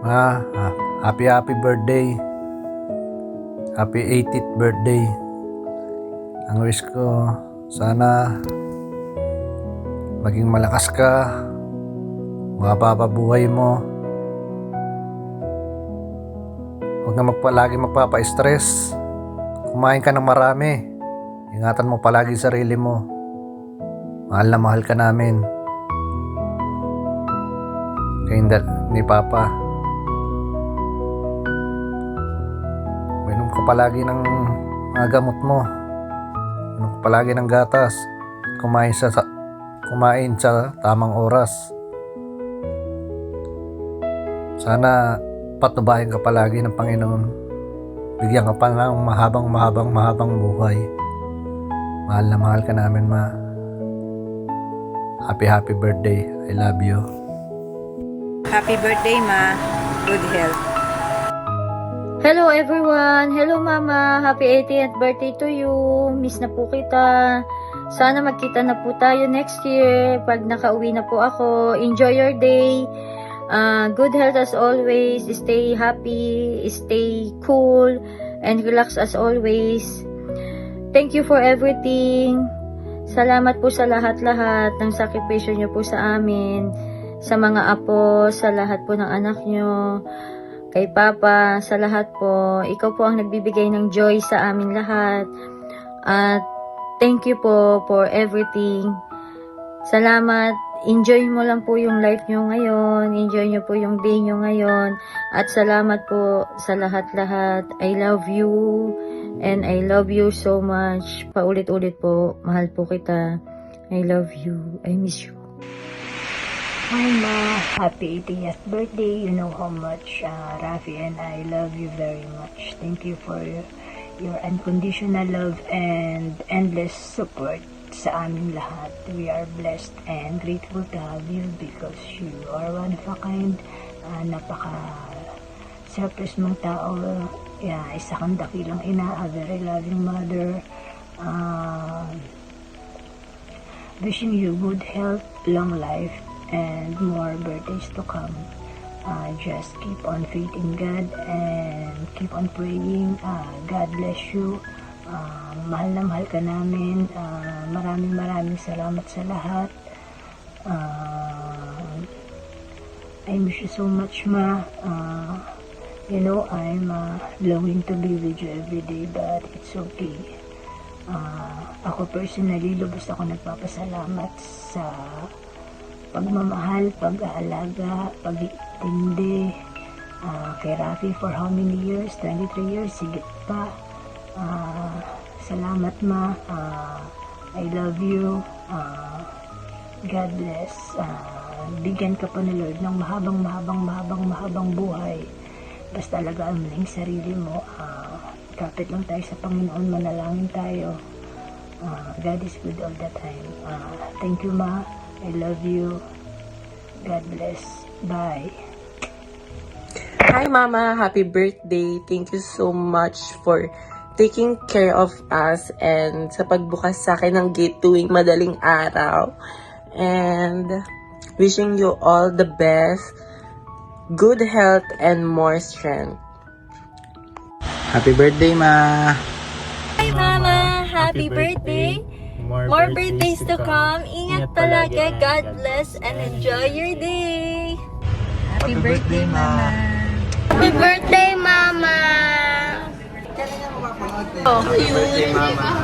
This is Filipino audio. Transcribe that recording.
Happy birthday. Happy 80th birthday. Ang wish ko, sana maging malakas ka, mababa buhay mo. Huwag na palagi magpapa-stress. Kumain ka ng marami. Ingatan mo palagi sarili mo. Mahal na mahal ka namin. Kayo ni Papa. Minom ka palagi ng mga gamot mo. Minom ka palagi ng gatas. Kumain sa tamang oras. Sana patubayan ka palagi ng Panginoon. Bigyan ka pa ng mahabang buhay. Mahal na mahal ka namin, Ma. Happy birthday. I love you. Happy birthday, Ma. Good health. Hello everyone! Hello Mama! Happy 80th birthday to you! Miss na po kita. Sana magkita na po tayo next year pag nakauwi na po ako. Enjoy your day. Good health as always. Stay happy. Stay cool. And relax as always. Thank you for everything. Salamat po sa lahat-lahat ng sakripisyo nyo po sa amin. Sa mga apo, sa lahat po ng anak nyo. Kay Papa, sa lahat po. Ikaw po ang nagbibigay ng joy sa amin lahat. At thank you po for everything. Salamat. Enjoy mo lang po yung life nyo ngayon. Enjoy nyo po yung day nyo ngayon. At salamat po sa lahat-lahat. I love you. And I love you so much. Paulit-ulit po. Mahal po kita. I love you. I miss you. Hi Ma, happy 80th birthday. You know how much Rafi and I love you very much. Thank you for your unconditional love and endless support sa amin lahat. We are blessed and grateful to have you because you are one of a kind. Napaka-selfless mong tao. Isa kang dakilang ina, a very loving mother. Wishing you good health, long life, and more birthdays to come. Just keep on faith in God and keep on praying. God bless you. Mahal na mahal ka namin. Maraming salamat sa lahat. I miss you so much, Ma. You know, I'm longing to be with you every day, but it's okay. Ako personally, lubos ako nagpapasalamat sa pagmamahal, pag-aalaga, pag-iintindi kay Rafi for how many years? 23 years, sigit pa. Salamat, Ma. I love you. God bless. Bigyan ka pa ni Lord ng mahabang buhay. Basta alagaan mo lang sarili mo. Kapit lang tayo sa Panginoon, manalangin tayo. God is good all the time. Thank you, Ma. I love you. God bless. Bye. Hi Mama, happy birthday. Thank you so much for taking care of us and sa pagbukas sa akin ng gate tuwing madaling araw. And wishing you all the best, good health and more strength. Happy birthday, Ma. Hi Mama! Happy birthday! More birthdays to come. Ingat palagi. God bless and enjoy your day. Happy birthday, Mama. Happy birthday, Mama! Happy birthday, Mama.